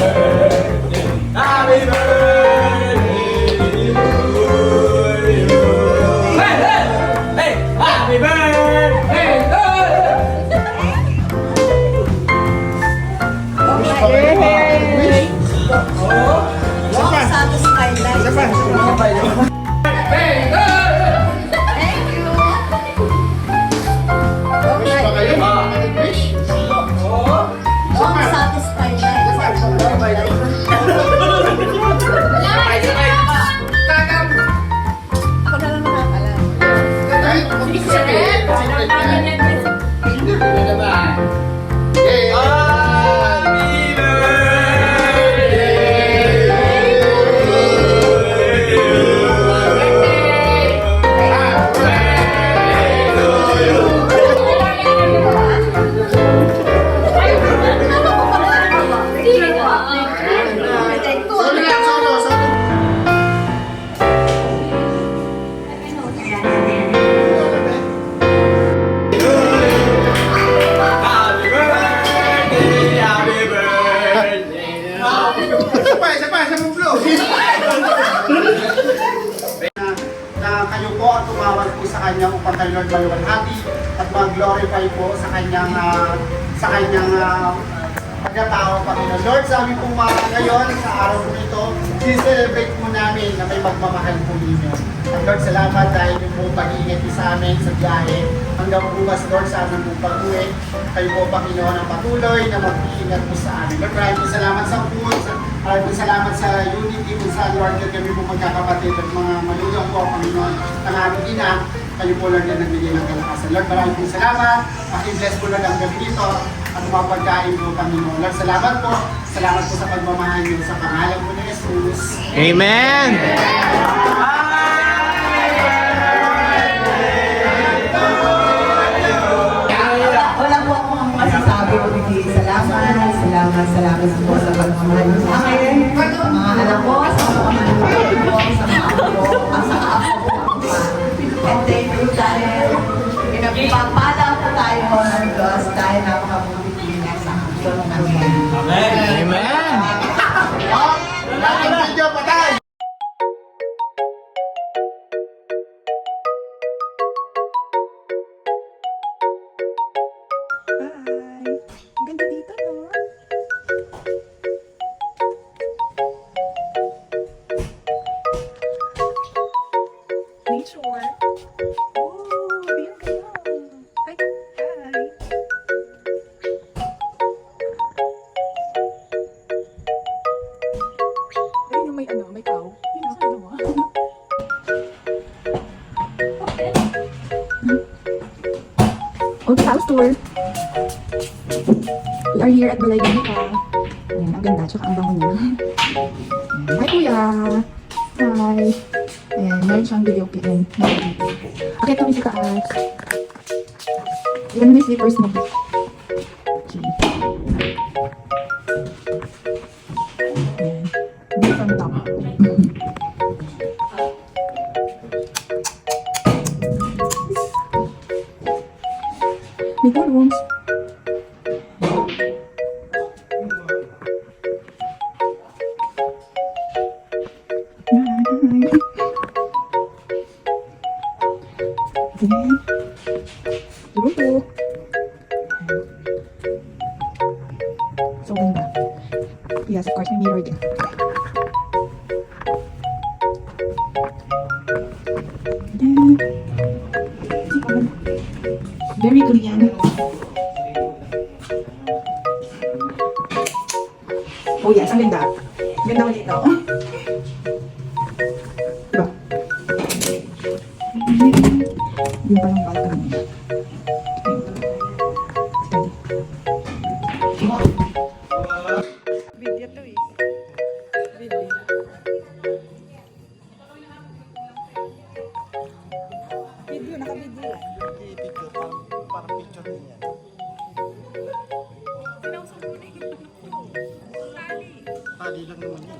Happy birthday to you. Hey, hey, hey, happy birthday. Satisfied life. Thank you. Satisfied life. Ako na lang nakakalam. Happy na kayo po at tumawag po sa kanya upang kay Lord maluwalhati at mag-glorify po sa kanyang pagkatao, Panginoon. Lord, sabi po ngayon sa araw po ito, celebrate po namin na may magmamahal po ninyo. At Lord, salamat dahil yung po pag-iingat sa amin sa biyahe. Hanggang bukas, Lord, sa aming po pag-uwi. Kayo po, Panginoon, ang patuloy na mag-iingat po sa amin. Lord, maraming salamat sa food. Maraming salamat sa unity kung saan, Lord, kami po magkakapatid at mga malulong po, Panginoon, ng aming ina. Kayo po, Lord, na nagbigay ng kalakasan. Lord, maraming salamat. Paki-bless po, Lord, ang gabi nito at mga pagkain po, Panginoon. Lord, salamat po. Salamat po sa pagmamahal niyo sa pangalan po ni Jesus. Amen! Wala po akong masasabi ko hindi. Salamat po sa pagmamahal niyo sa akin. Mga anak ko, sa pagmamahal ko, sa mga apo ko, sa apo ko. And thank you dahil pinagpapala po tayo ng Diyos dahil napakabuti niya sa akin. Amen. Amen! Laging video, patay! Ang ganda dito, no? Nature. Oh, biyan kayo. Hi, hi. Ayun yung may cow. Yun ang ano mo. Old house tour. We are here at Balay Ganica. Ayan, ang ganda, tsaka ang bango niya. Ayan. Hi, kuya! Hi! Ayan, meron siyang video game. Okay, ito sa taas. Yan na yung slippers mo. Okay. Ayan. View from top. May two rooms. Ayan. Luto. So ganda. Yes, of course, may mirror din. Then, very Korean. Oh yes, ang ganda. Ganda ko dito. Diba? Yung palang balcony. Video to eh. Video. Video, naka-video yan. Picture, parang picture din yan. Tali lang naman yan.